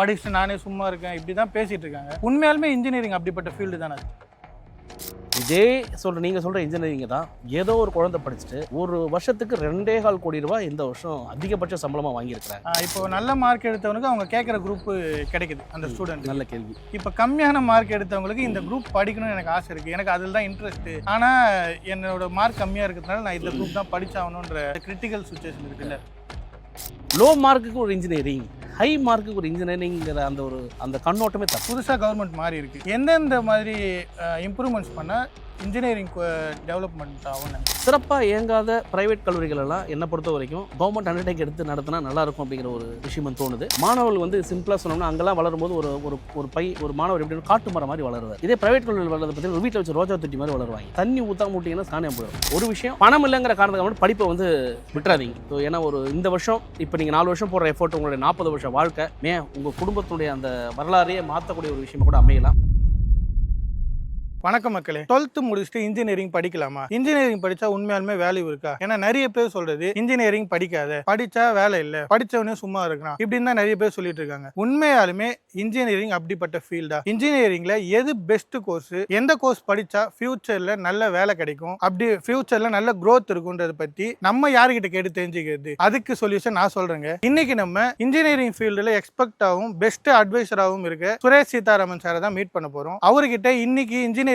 படிச்சுட்டு நானே சும்மா இருக்கேன் இப்படி தான் பேசிட்டு இருக்காங்க. உண்மையாலுமே இன்ஜினியரிங் அப்படிப்பட்ட ஃபீல்டு தானே? இதே நீங்கள் சொல்கிற இன்ஜினியரிங் தான் ஏதோ ஒரு குழந்தை படிச்சுட்டு ஒரு வருஷத்துக்கு 2.25 கோடி ரூபாய் இந்த வருஷம் அதிகபட்ச சம்பளமாக வாங்கியிருக்கிறாங்க. இப்போ நல்ல மார்க் எடுத்தவனுக்கு அவங்க கேட்குற குரூப் கிடைக்குது அந்த ஸ்டூடெண்ட். நல்ல கேள்வி. இப்போ கம்மியான மார்க் எடுத்தவங்களுக்கு இந்த குரூப் படிக்கணும்னு எனக்கு ஆசை இருக்குது, எனக்கு அதில் தான் இன்ட்ரெஸ்ட். ஆனால் என்னோட மார்க் கம்மியாக இருக்கிறதுனால நான் இந்த குரூப் தான் படிச்சாகணுன்ற கிரிட்டிக்கல் சுச்சுவேஷன் இருக்குல்ல. லோ மார்க்குக்கு ஒரு இன்ஜினியரிங், ஹை மார்க்குக்கு ஒரு இன்ஜினியரிங்கிற அந்த கண்ணோட்டமே தப்பு. புதுசாக கவர்மெண்ட் மாறி இருக்கு. எந்தெந்த மாதிரி இம்ப்ரூவ்மெண்ட்ஸ் பண்ணால் இன்ஜினியரிங் டெவலப்மெண்ட் ஆகும்? சிறப்பாக இயங்காத பிரைவேட் கல்லூரிகள் எல்லாம் என்னை பொறுத்த வரைக்கும் கவர்மெண்ட் அண்டர்டேக் எடுத்து நடத்தினா நல்லா இருக்கும் அப்படிங்கிற ஒரு விஷயம் தோணுது. மாணவர்கள் வந்து சிம்பிளாக சொன்னோம்னா அங்கெல்லாம் வளரும்போது ஒரு மாணவர் எப்படி காட்டு மரம் மாதிரி வளருவார். இதே பிரைவேட் கல்லூரிகள் வளர்றத பற்றி ஒரு வீட்டில் வச்சு ரோஜா தொட்டி மாதிரி வளருவாங்க. தண்ணி ஊற்றாம மூட்டிங்கன்னா சாணியம் போயிடும். ஒரு விஷயம், பணம் இல்லைங்கிற காரணத்துக்கு மட்டும் படிப்பை வந்து விட்டுறாதீங்க. ஸோ ஏன்னா இந்த வருஷம் இப்போ நீங்கள் 4 வருஷம் போடுற எஃபோர்ட் உங்களுடைய 40 வருஷம் வாழ்க்கை உங்கள் குடும்பத்துடைய அந்த வரலாறையே மாற்றக்கூடிய ஒரு விஷயமா கூட அமையலாம். வணக்கம் மக்களே. 12th முடிச்சுட்டு இன்ஜினியரிங் படிக்கலாமா? இன்ஜினியரிங் படிச்சா உண்மையாலுமே வேல்யூ இருக்கா? ஏன்னா நிறைய பேர் சொல்றது இன்ஜினியரிங் படிக்காத, படிச்சா வேலை இல்லை, படிச்சவனே சும்மா இருக்கிறான் இப்படின்னு தான் நிறைய பேர் சொல்லிட்டு இருக்காங்க. உண்மையாலுமே இன்ஜினியரிங் அப்படிப்பட்ட ஃபீல்டா? இன்ஜினியரிங்ல எது பெஸ்ட் கோர்ஸ், எந்த கோர்ஸ் படிச்சா ஃபியூச்சர்ல நல்ல வேலை கிடைக்கும், அப்படி ஃபியூச்சர்ல நல்ல growth இருக்குன்றத பத்தி நம்ம யாருக்கிட்ட கேட்டு தெரிஞ்சுக்கிறது? அதுக்கு சொல்யூஷன் நான் சொல்றேங்க. இன்னைக்கு நம்ம இன்ஜினியரிங் ஃபீல்டுல எக்ஸ்பெக்டாகவும் பெஸ்ட் அட்வைசராகவும் இருக்க சுரேஷ் சீதாராமன் சாரை தான் மீட் பண்ண போறோம். அவர்கிட்ட இன்னைக்கு இன்ஜினியரிங்கோட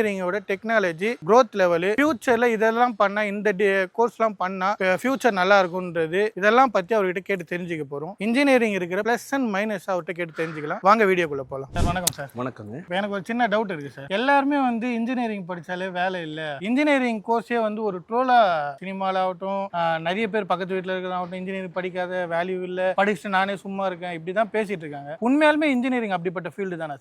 டெக்னாலஜி, growth லெவல், ஃபியூச்சர்ல இதெல்லாம் பண்ணா, இந்த கோர்ஸ்லாம் பண்ணா ஃபியூச்சர் நல்லா இருக்கும்ன்றது இதெல்லாம் பத்தி அவர்கிட்ட கேட்டு தெரிஞ்சுக்க போறோம். இன்ஜினியரிங் இருக்கிற பிளஸ் அண்ட் மைனஸ் அவர்கிட்ட கேட்டு தெரிஞ்சுக்கலாம். வாங்க வீடியோக்குள்ள போலாம். சார் வணக்கம். சார் வணக்கங்க. எனக்கு ஒரு சின்ன டவுட் இருக்கு சார். எல்லாருமே வந்து இன்ஜினியரிங் படிச்சாலே வேலை இல்லை, இன்ஜினியரிங் கோர்ஸே வந்து ஒரு ட்ரோலா சினிமால ஆகட்டும், நிறைய பேர் பக்கத்து வீட்டில் இருக்கிறாகட்டும், இன்ஜினியரிங் படிக்காத, வேல்யூ இல்லை, படிச்சுட்டு நானே சும்மா இருக்கேன் இப்படி தான் பேசிட்டு இருக்காங்க. உண்மையாலுமே இன்ஜினியரிங் அப்படிப்பட்ட ஃபீல்டு தானே?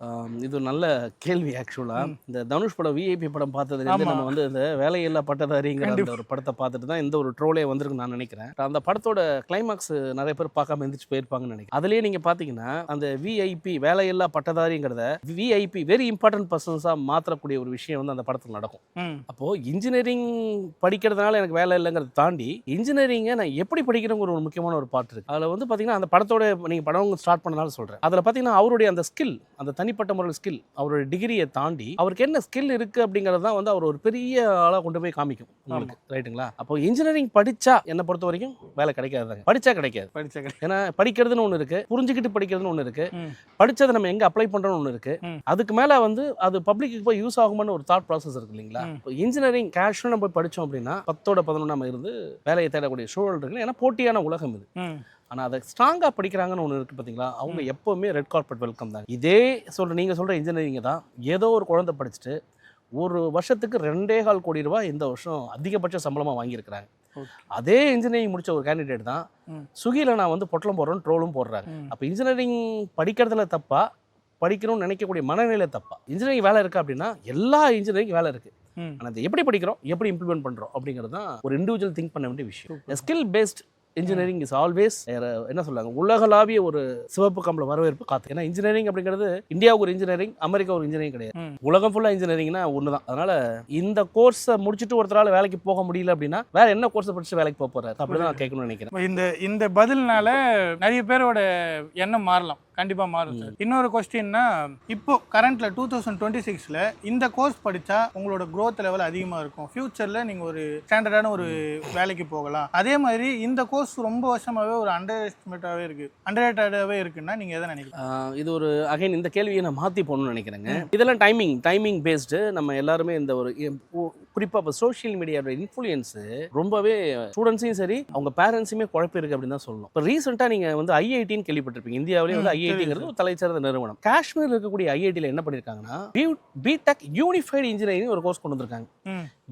இது நல்ல கேள்வி. ஆக்சுவலா இந்த தனுஷ் படம், விஐபி படம் பார்த்ததுலேருந்து நம்ம வந்து இந்த வேலையில்லா பட்டதாரிங்கிற அந்த ஒரு படத்தை பார்த்துட்டு தான் இந்த ஒரு ட்ரோலே வந்திருக்குன்னு நான் நினைக்கிறேன். அந்த படத்தோட கிளைமாக்ஸ் நிறைய பேர் பார்க்காம எந்திரிச்சு போயிருப்பாங்கன்னு நினைக்கிறேன். அதுலேயே நீங்க பார்த்தீங்கன்னா அந்த விஐபி வேலையில்லா பட்டதாரிங்கிறத விஐபி வெரி இம்பார்ட்டன்ட் பர்சன்ஸா மாற்றக்கூடிய ஒரு விஷயம் வந்து அந்த படத்தில் நடக்கும். அப்போ இன்ஜினியரிங் படிக்கிறதுனால எனக்கு வேலை இல்லைங்கிறத தாண்டி இன்ஜினியரிங்கை நான் எப்படி படிக்கிறேங்கிற ஒரு முக்கியமான ஒரு பார்ட் இருக்கு. அதில் வந்து பார்த்தீங்கன்னா அந்த படத்தோட நீங்கள் படம் ஸ்டார்ட் பண்ணனால சொல்கிறேன். அதில் பார்த்தீங்கன்னா அவருடைய அந்த ஸ்கில், அந்த தனிப்பட்ட முறையில் ஸ்கில், அவருடைய டிகிரியை தாண்டி அவருக்கு என்ன ஸ்கில் இருக்கு அப்படிங்கிறது தான் வந்து அவர் ஒரு பெரிய ஆளாக கொண்டு போய் காமிக்கும் உங்களுக்கு. ரைட்டுங்களா? அப்போ இன்ஜினியரிங் படிச்சா என்னை பொறுத்த வரைக்கும் வேலை கிடைக்காதுங்க. படிச்சா கிடைக்காது. ஏன்னா படிக்கிறதுன்னு ஒன்று இருக்கு, புரிஞ்சுக்கிட்டு படிக்கிறதுன்னு ஒன்று இருக்கு, படிச்சதை நம்ம எங்க அப்ளை பண்றோம்னு ஒன்று இருக்கு. அதுக்கு மேல வந்து அது பப்ளிக்கு போய் யூஸ் ஆகும்னு ஒரு தாட் ப்ராசஸ் இருக்கு இல்லைங்களா? இன்ஜினியரிங் கேஷுவலாக நம்ம போய் படிச்சோம் அப்படின்னா 10ஓட 11 நம்ம இருந்து வேலையை தேடக்கூடிய சூழல் இருக்கு. ஏன்னா போட்டியான உலகம் இது. ஆனால் அதை ஸ்ட்ராங்காக படிக்கிறாங்கன்னு ஒன்று இருக்குது பார்த்தீங்களா, அவங்க எப்போவுமே ரெட் கார்பெட் வெல்கம் தான். இதே நீங்கள் சொல்கிற இன்ஜினியரிங் தான் ஏதோ ஒரு குழந்தை படிச்சுட்டு ஒரு வருஷத்துக்கு 2.25 கோடி ரூபாய் இந்த வருஷம் அதிகபட்ச சம்பளமாக வாங்கியிருக்கிறாங்க. அதே இன்ஜினியரிங் முடிச்ச ஒரு கேண்டிடேட் தான் சுகில நான் வந்து பொட்டலம் போடுறோன்னு ட்ரோலும் போடுறாங்க. அப்போ இன்ஜினியரிங் படிக்கிறதுல தப்பா, படிக்கணும்னு நினைக்கக்கூடிய மனநிலை தப்பா? இன்ஜினியரிங் வேலை இருக்குது அப்படின்னா எல்லா இன்ஜினியரிங் வேலை இருக்குது. ஆனால் அதை எப்படி படிக்கிறோம், எப்படி இம்ப்ளிமெண்ட் பண்ணுறோம் அப்படிங்கிறது தான் ஒரு இண்டிவிஜுவல் திங்க் பண்ண வேண்டிய விஷயம். Skill paste engineering is always என்ன சொல்றாங்க, உலகளாவிய ஒரு சிவப்பு கம்பள வரவேற்பு காத்து. ஏன்னா இன்ஜினியரிங் அப்படிங்கிறது இந்தியாவுக்கு ஒரு இன்ஜினியரிங், அமெரிக்கா ஒரு இன்ஜினியரிங் கிடையாது. உலகம் ஃபுல்லா இன்ஜினியரிங்னா ஒண்ணுதான். அதனால இந்த கோர்ஸை முடிச்சுட்டு ஒருத்தரால வேலைக்கு போக முடியல அப்படின்னா வேற என்ன கோர்ஸை படிச்சு வேலைக்கு போக போறாரு அப்படிதான் நான் கேட்கணும்னு நினைக்கிறேன். இந்த பதில்னால நிறைய பேரோட எண்ணம் மாறலாம், கண்டிப்பா மாறும் சார். இன்னொரு கொஸ்டின்னா, இப்போ கரண்ட்ல 2026ல இந்த கோர்ஸ் படிச்சா உங்களோட growth லெவல் அதிகமா இருக்கும், ஃபியூச்சர்ல நீங்க ஒரு ஸ்டாண்டர்டான ஒரு வேலைக்கு போகலாம். அதே மாதிரி இந்த கோர்ஸ் ரொம்ப வருஷமாவே ஒரு அண்டர் எஸ்டிமேட்டாவே இருக்கு, அண்டர்ரேட்டடாவே இருக்குன்னா நீங்க எதை நினைக்கிறீங்க? இது ஒரு அகைன் இந்த கேள்வியை நான் மாற்றி போகணும்னு நினைக்கிறேங்க. இதெல்லாம் டைமிங் பேஸ்டு. நம்ம எல்லாருமே இந்த ஒரு குறிப்பாக இப்போ சோஷியல் மீடியாவோட இன்ஃப்ளூயன்ஸு ரொம்பவே ஸ்டூடெண்ட்ஸையும் சரி அவங்க பேரண்ட்ஸுமே குழப்பம் இருக்குது அப்படின்னு தான் சொல்லணும். இப்போ ரீசெண்டாக நீங்கள் வந்து ஐஐடின்னு கேள்விப்பட்டிருப்பீங்க. இந்தியாவிலேயே வந்து ஐஐடிங்கிறது ஒரு தலைச்சிறந்த நிறுவனம். காஷ்மீர் இருக்கக்கூடிய ஐஐடியில் என்ன பண்ணியிருக்காங்கன்னா பிடெக் யூனிஃபைடு இன்ஜினியரிங் ஒரு கோர்ஸ் கொண்டு வந்திருக்காங்க.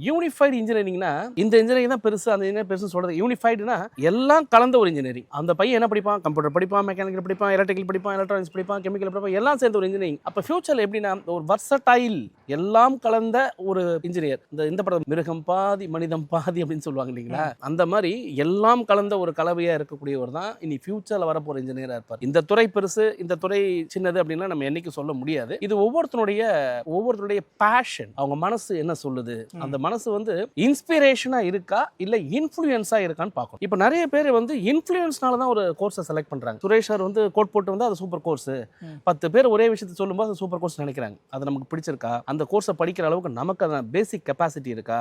யூனிஃபைடு இன்ஜினியரிங்னா இந்த இன்ஜினியரிங் தான் பெருசு, அந்த இன்ஜினியர் பெருசு சொல்றது. யூனிஃபைடுனா எல்லாம் கலந்த ஒரு இன்ஜினியரிங். அந்த பையன் என்ன படிப்பான், கம்ப்யூட்டர் படிப்பான், மெக்கானிக்கல் படிப்பான், எலக்ட்ரிக்கல் படிப்பான், எலக்ட்ரானிக்ஸ் படிப்பான், கெமிக்கல் படிப்பான், எல்லாம் சேர்ந்த ஒரு இன்ஜினியரிங். அப்போ ஃபியூச்சர்ல எப்படின்னா ஒரு வர்சடைல் எல்லாம் கலந்த ஒரு இன்ஜினியர். இந்த படம் மிருகம் பாதி மனிதம் பாதி அப்படின்னு சொல்லுவாங்க இல்லைங்களா, அந்த மாதிரி எல்லாம் கலந்த ஒரு கலவையா இருக்கக்கூடியவர் தான் இனி ஃபியூச்சர்ல வரப்போற இன்ஜினியரா இருப்பார். இந்த துறை பெருசு, இந்த துறை சின்னது அப்படின்னா நம்ம என்னைக்கு சொல்ல முடியாது. இது ஒவ்வொருத்தருடைய பேஷன், அவங்க மனசு என்ன சொல்லுது, அந்த மனசு வந்து இன்ஸ்பிரேஷனா இருக்கா இல்ல இன்ஃப்ளூயன்ஸா இருக்கான்னு பார்க்கணும். இப்போ நிறைய பேர் வந்து இன்ஃப்ளூயன்ஸ்னால தான் ஒரு கோர்ஸை செலக்ட் பண்றாங்க. சுரேஷ் சார் வந்து கோட் போட்டு வந்து அது சூப்பர் கோர்ஸ், 10 பேர் ஒரே விஷயத்தை சொல்லும்போது அது சூப்பர் கோர்ஸ் நினைக்கிறாங்க. அது நமக்கு பிடிச்சிருக்கா, அந்த கோர்ஸை படிக்கிற அளவுக்கு நமக்கு அந்த பேசிக் கெப்பாசிட்டி இருக்கா,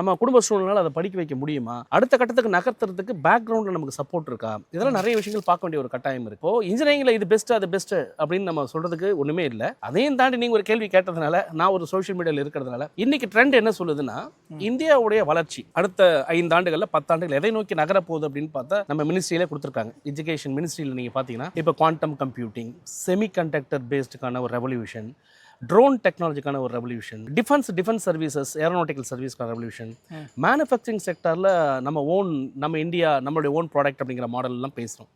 நம்ம குடும்ப சூழ்நிலை அதை படிக்க வைக்க முடியுமா, அடுத்த கட்டத்துக்கு நகர்த்துறதுக்கு பேக்ரவுண்ட்ல நமக்கு சப்போர்ட் இருக்கா, இதெல்லாம் நிறைய விஷயங்கள் பார்க்க வேண்டிய ஒரு கட்டாயம் இருக்கு. இப்போ இன்ஜினியரிங்ல இது பெஸ்ட் அது பெஸ்ட் அப்படின்னு நம்ம சொல்றதுக்கு ஒண்ணுமே இல்லை. அதையும் தாண்டி நீங்க ஒரு கேள்வி கேட்டதுனால, நான் ஒரு சோஷியல் மீடியால இருக்கிறதுனால, இன்னைக்கு ட்ரெண்ட் என்ன சொல்லுதுன்னா, இந்தியாவுடைய வளர்ச்சி அடுத்த 5 ஆண்டுகள்ல 10 ஆண்டுகள் எதை நோக்கி நகர போகுது அப்படின்னு பார்த்தா நம்ம மினிஸ்ட்ரியில கொடுத்துருக்காங்க. எஜுகேஷன் மினிஸ்ட்ரியில் நீங்க பாத்தீங்கன்னா இப்போ குவாண்டம் கம்ப்யூட்டிங், செமிகண்டக்டர் பேஸ்டுக்கான ஒரு ரெவல்யூஷன், ட்ரோன் டெக்னாலஜிக்கான ஒரு ரெவல்யூஷன், டிஃபென்ஸ் சர்வீசஸ், ஏரோநாட்டிக்கல் சர்வீஸ்க்கான ரெவல்யூஷன், மேனுஃபேக்சரிங் செக்டரில் நம்ம இந்தியா நம்மளுடைய ஓன் ப்ராடக்ட் அப்படிங்கிற மாடல்லாம் பேசுகிறோம்.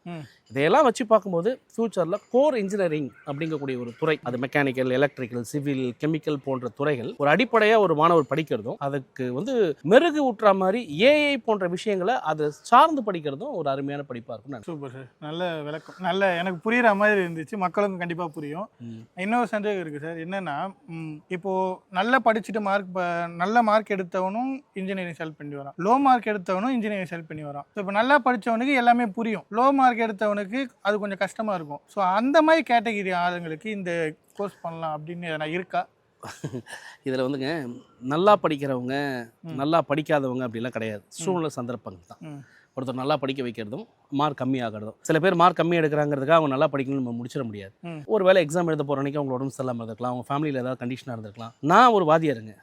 இதையெல்லாம் வச்சு பார்க்கும்போது ஃபியூச்சரில் கோர் இன்ஜினியரிங் அப்படிங்கக்கூடிய ஒரு துறை, அது மெக்கானிக்கல், எலக்ட்ரிக்கல், சிவில், கெமிக்கல் போன்ற துறைகள் ஒரு அடிப்படையாக ஒரு மாணவர் படிக்கிறதும், அதுக்கு வந்து மெருகு ஊட்டுற மாதிரி ஏஐ போன்ற விஷயங்களை அதை சார்ந்து படிக்கிறதும் ஒரு அருமையான படிப்பாக இருக்கும். சூப்பர் சார், நல்ல விளக்கம், நல்ல எனக்கு புரியுற மாதிரி இருந்துச்சு, மக்களுக்கும் கண்டிப்பாக புரியும். இன்னொரு சந்தேகம் இருக்குது சார், என்னன்னா இப்போ நல்லா படிச்சுட்டு நல்ல மார்க் எடுத்தவனும் இன்ஜினியரிங் செலக்ட் பண்ணி வரான், லோ மார்க் எடுத்தவனும் இன்ஜினியரிங் செலக்ட் பண்ணி வரான். இப்போ நல்லா படித்தவனுக்கு எல்லாமே புரியும், லோ மார்க் எடுத்தவனுக்கு அது கொஞ்சம் கஷ்டமா இருக்கும். ஸோ அந்த மாதிரி கேட்டகிரி ஆளுங்களுக்கு இந்த கோர்ஸ் பண்ணலாம் அப்படின்னு எதனா இருக்கா? இதில் வந்துங்க நல்லா படிக்கிறவங்க நல்லா படிக்காதவங்க அப்படிலாம் கிடையாது, சூழ்நிலை சந்தர்ப்பங்கள் தான். ஒருத்தர் நல்லா படிக்க வைக்கிறதும் மார்க் கம்மியாகிறதும், சில பேர் மார்க் கம்மி எடுக்கிறாங்கிறதுக்காக அவங்க நல்லா படிக்கணும்னு நம்ம முடிச்சிட முடியாது. ஒரு வேளை எக்ஸாம் எழுத போகிற அன்றைக்கி அவங்க உடம்பு சரியில்லாமல் இருந்திருக்கலாம், அவங்க ஃபேமிலியில் ஏதாவது கண்டிஷனாக இருந்திருக்கலாம். நான் ஒரு வாதியாருங்க,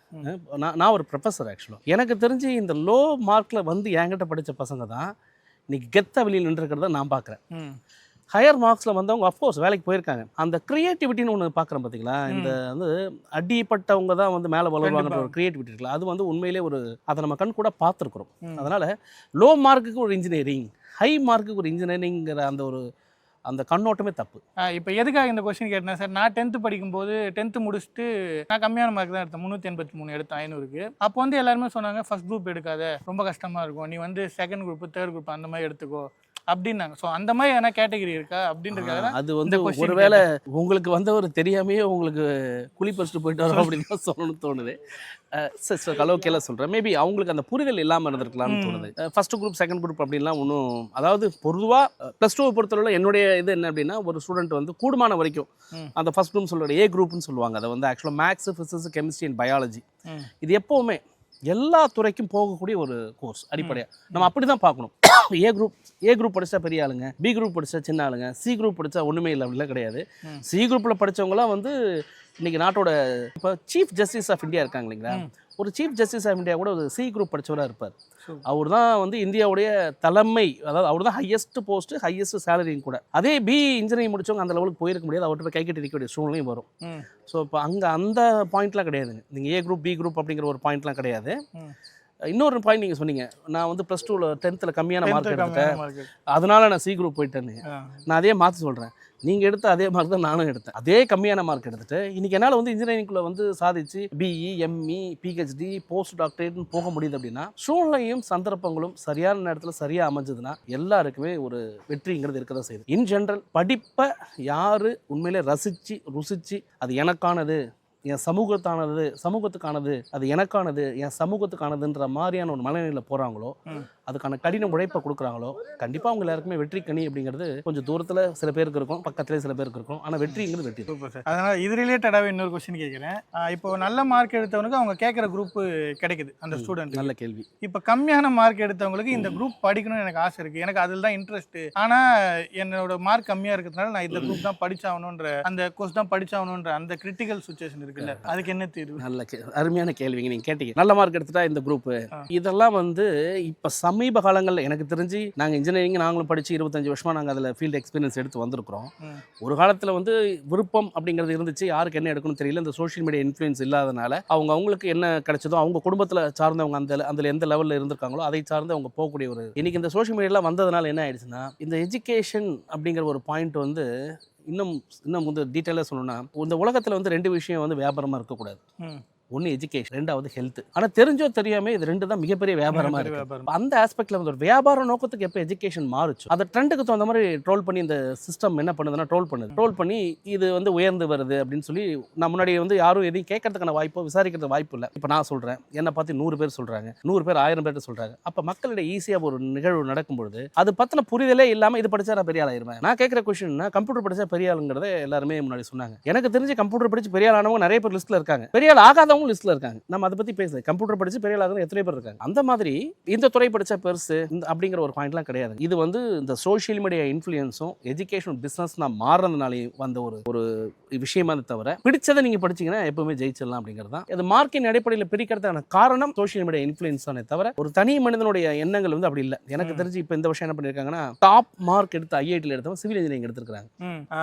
நான் ஒரு ப்ரொஃபஸர். ஆக்சுவலாக எனக்கு தெரிஞ்சு இந்த லோ மார்க்கில் வந்து என்கிட்ட படித்த பசங்க தான் இன்னைக்கு கெத்த வெளியில் நின்றுக்கிறத நான் பார்க்குறேன். ஹையர் மார்க்ஸில் வந்தவங்க அஃப்கோர்ஸ் வேலைக்கு போயிருக்காங்க. அந்த க்ரியேட்டிவிட்டின்னு ஒன்று பார்க்குறேன் பார்த்தீங்களா, இந்த வந்து அடிப்பட்டவங்க தான் வந்து மேலே வளருவாங்கன்ற ஒரு க்ரியேட்டிவிட்டி இருக்குல்ல, அது வந்து உண்மையிலே ஒரு அதை நம்ம கண் கூட பார்த்துருக்குறோம். அதனால் லோ மார்க்குக்கு ஒரு இன்ஜினியரிங், ஹை மார்க்குக்கு ஒரு இன்ஜினியரிங்கிற அந்த கண்ணோட்டமே தப்பு. இப்போ எதுக்காக இந்த கொஸ்டின் கேட்டேன் சார், நான் 10th படிக்கும்போது 10th முடிச்சுட்டு நான் கம்மியான மார்க் தான் எடுத்தேன், 383 எடுத்தேன் 500க்கு. அப்போ வந்து எல்லாருமே சொன்னாங்க ஃபர்ஸ்ட் குரூப் எடுக்காத, ரொம்ப கஷ்டமாக இருக்கும், நீ வந்து செகண்ட் குரூப் தேர்ட் குரூப் அந்த மாதிரி எடுத்துக்கோ அப்படின்னாங்க. ஸோ அந்த மாதிரி எதனா கேட்டகரி இருக்கா அப்படின்றதுக்காக அது வந்து ஒருவேளை உங்களுக்கு வந்தவர் தெரியாமையே உங்களுக்கு குழி பறிச்சுட்டு போயிட்டு வரோம் அப்படின்னு தான் சொல்லணும்னு தோணுது. கலோக்கியெல்லாம் சொல்கிறேன், மேபி அவங்களுக்கு அந்த புரிதல் இல்லாமல் இருந்திருக்கலாம்னு தோணுது. ஃபர்ஸ்ட் குரூப் செகண்ட் குரூப் அப்படின்லாம் ஒன்றும், அதாவது பொதுவாக +2 பொறுத்தவரை என்னுடைய இது என்ன அப்படின்னா, ஒரு ஸ்டூடெண்ட் வந்து கூடுமான வரைக்கும் அந்த ஃபர்ஸ்ட் குரூப் சொல்கிற ஏ குரூப்னு சொல்லுவாங்க, அதை வந்து ஆக்சுவலாக maths, physics, chemistry and biology, இது எப்போவுமே எல்லா துறைக்கும் போகக்கூடிய ஒரு கோர்ஸ் அடிப்படையாக நம்ம அப்படி தான் பார்க்கணும். ஏ குரூப் படித்தா பெரிய ஆளுங்க, பி குரூப் படித்தா சின்ன ஆளுங்க, சி குரூப் படித்தா ஒன்றுமே இல்லை அப்படிலாம் கிடையாது. சி குரூப்பில் படித்தவங்களாம் வந்து இன்றைக்கி நாட்டோட இப்போ சீஃப் ஜஸ்டிஸ் ஆஃப் இந்தியா இருக்காங்க இல்லைங்களா, ஒரு சீஃப் ஜஸ்டிஸ் ஆஃப் இந்தியா கூட ஒரு சி குரூப் படித்தவராக இருப்பார். அவர் தான் வந்து இந்தியாவுடைய தலைமை, அதாவது அவர் தான் ஹையஸ்ட் போஸ்ட், ஹையஸ்ட் சேலரியும் கூட. அதே பி இன்ஜினியரிங் முடிச்சவங்க அந்த லெவலுக்கு போயிருக்க முடியாது, அவர்கிட்ட கை கட்டி நிற்க வேண்டிய சூழ்நிலையும் வரும். ஸோ இப்போ அங்கே அந்த பாயிண்ட்லாம் கிடையாதுங்க, நீங்கள் ஏ குரூப் பி குரூப் அப்படிங்கிற ஒரு பாயிண்ட்லாம் கிடையாது. இன்னொரு பாயிண்ட் நீங்கள் சொன்னீங்க, நான் வந்து +2ல 10th கம்மியான மார்க் எடுத்துட்டேன், அதனால நான் சி குரூப் போயிட்டேன்னு. நான் அதே மாற்றி சொல்கிறேன், நீங்கள் எடுத்த அதே மார்க் தான் நானும் எடுத்தேன், அதே கம்மியான மார்க் எடுத்துட்டு இன்றைக்கி என்னால் வந்து இன்ஜினியரிங்குள்ளே வந்து சாதிச்சு பிஇ, எம்இ, பிஹெச்டி, போஸ்ட் டாக்டரேட்னு போக முடியுது அப்படின்னா, சூழ்நிலையும் சந்தர்ப்பங்களும் சரியான நேரத்தில் சரியாக அமைஞ்சதுன்னா எல்லாருக்குமே ஒரு வெற்றிங்கிறது இருக்க தான் செய்யுது. இன் ஜென்ரல் படிப்பை யார் உண்மையிலே ருசித்து அது எனக்கானது, என் சமூகத்துக்கானது, அது எனக்கானது, என் சமூகத்துக்கானதுன்ற மாதிரியான ஒரு மனநிலையில் போகிறாங்களோ, அதுக்கான கடின உழைப்பை கொடுக்குறாங்களோ, கண்டிப்பாக அவங்க எல்லாருக்குமே வெற்றி கனி அப்படிங்கிறது கொஞ்சம் தூரத்தில் சில பேருக்கு இருக்கும், பக்கத்துலேயே சில பேருக்கு இருக்கும், ஆனால் வெற்றிங்கிறது வெற்றி. Super sir. அதனால் இது ரிலேட்டடாகவே இன்னொரு கொஸ்டின் கேட்குறேன். இப்போ நல்ல மார்க் எடுத்தவனுக்கு அவங்க கேட்குற குரூப் கிடைக்குது அந்த ஸ்டூடெண்ட். நல்ல கேள்வி. இப்போ கம்மியான மார்க் எடுத்தவங்களுக்கு இந்த குரூப் படிக்கணும்னு எனக்கு ஆசை இருக்குது, எனக்கு அதில் தான் இன்ட்ரெஸ்ட், ஆனால் என்னோட மார்க் கம்மியாக இருக்கிறதுனால நான் இந்த குரூப் தான் படிச்சாகணுன்ற, அந்த கோர்ஸ் தான் படிச்சாகணுன்ற அந்த கிரிட்டிக்கல் சுச்சுவேஷன் இருக்குல்ல, அதுக்கு என்ன தீர்வு? நல்ல அருமையான கேள்விங்க நீங்கள் கேட்டீங்க. நல்ல மார்க் எடுத்துட்டா இந்த குரூப், இதெல்லாம் வந்து இப்போ சமீப காலங்களில் எனக்கு தெரிஞ்சு நாங்கள் இன்ஜினியரிங் நாங்களும் படித்து 25 வருஷமாக நாங்கள் அதில் ஃபீல்டு எக்ஸ்பீரியன்ஸ் எடுத்து வந்திருக்கிறோம். ஒரு காலத்தில் வந்து விருப்பம் அப்படிங்கிறது இருந்துச்சு, யாருக்கு என்ன எடுக்கணும்னு தெரியல, இந்த சோஷியல் மீடியா இன்ஃப்ளூயன்ஸ் இல்லாதனால அவங்களுக்கு என்ன கிடைச்சதோ, அவங்க குடும்பத்தில் சார்ந்தவங்க அதில் எந்த லெவலில் இருந்திருக்காங்களோ அதை சார்ந்து அவங்க போகக்கூடிய ஒரு, இன்னைக்கு இந்த சோஷியல் மீடியாலாம் வந்ததுனால என்ன ஆயிடுச்சுன்னா, இந்த எஜுகேஷன் அப்படிங்கிற ஒரு பாயிண்ட் வந்து இன்னும் வந்து டீட்டெயிலாக சொல்லணும்னா, இந்த உலகத்தில் வந்து 2 விஷயம் வந்து வியாபாரமாக இருக்கக்கூடாது. ஒன்று எஜுகேஷன், ரெண்டாவது ஹெல்த். ஆனால் தெரிஞ்சோ தெரியாம இது ரெண்டு தான் மிகப்பெரிய வியாபாரமாக இருக்குது. அந்த ஆஸ்பெக்ட்ல வந்து ஒரு வியாபார நோக்கத்துக்கு எப்போ எஜுகேஷன் மாறுச்சு, அந்த ட்ரெண்டுக்கு தகுந்த மாதிரி ட்ரோல் பண்ணி இந்த சிஸ்டம் என்ன பண்ணுதுன்னா ட்ரோல் பண்ணி இது வந்து உயர்ந்து வருது அப்படின்னு சொல்லி நான் முன்னாடி வந்து யாரும் எதையும் கேட்கறதுக்கான வாய்ப்போ விசாரிக்கிறது வாய்ப்பு இல்லை. இப்போ நான் சொல்கிறேன், என்னை பார்த்து 100 பேர் சொல்கிறாங்க, 100 பேர் 1000 பேர் சொல்கிறாங்க. அப்போ மக்களிடையே ஈஸியாக ஒரு நிகழ்வு நடக்கும்பொழுது அது பற்றின புரிதலே இல்லாமல் இது படித்தா நான் பெரிய ஆளாயிருவேன். நான் கேட்குற கொஸ்டின்னா கம்ப்யூட்டர் படித்தா பெரிய ஆளுங்கிறத எல்லாருமே முன்னாடி சொன்னாங்க. எனக்கு தெரிஞ்சு கம்ப்யூட்டர் படித்து பெரிய ஆளானவங்க நிறைய பேர் லிஸ்ட்டில் இருக்காங்க, பெரிய ஆள் ஆகாதவங்க லிஸ்ட்டில் இருக்காங்க. நம்ம அதை பற்றி பேசுறது, கம்ப்யூட்டர் படித்து பெரிய ஆளாக எத்தனை பேர் இருக்காங்க. அந்த மாதிரி இந்த துறை படித்தா பெருசு அப்படிங்கிற ஒரு பாயிண்ட்லாம் கிடையாது. இது வந்து இந்த சோஷியல் மீடியா இன்ஃப்ளூயன்ஸும் எஜுகேஷன் பிஸ்னஸ் நான் மாறுறதுனாலே வந்த ஒரு விஷயமா தவிர பிடிச்சதை நீங்கள் படிச்சீங்கன்னா எப்பவுமே ஜெயிச்சிடலாம் அப்படிங்கிறது தான். இது மார்க்கின் அடிப்படையில் பிரிக்கிறதுக்கான காரணம் சோஷியல் மீடியா இன்ஃப்ளூயன்ஸ் தானே தவிர ஒரு தனி மனிதனுடைய எண்ணங்கள் வந்து அப்படி இல்லை. எனக்கு தெரிஞ்சு இப்போ இந்த வருஷம் என்ன பண்ணியிருக்காங்கன்னா, டாப் மார்க் எடுத்து ஐஐடியில் எடுத்தவங்க சிவில் இன்ஜினியரிங் எடுத்திருக்காங்க.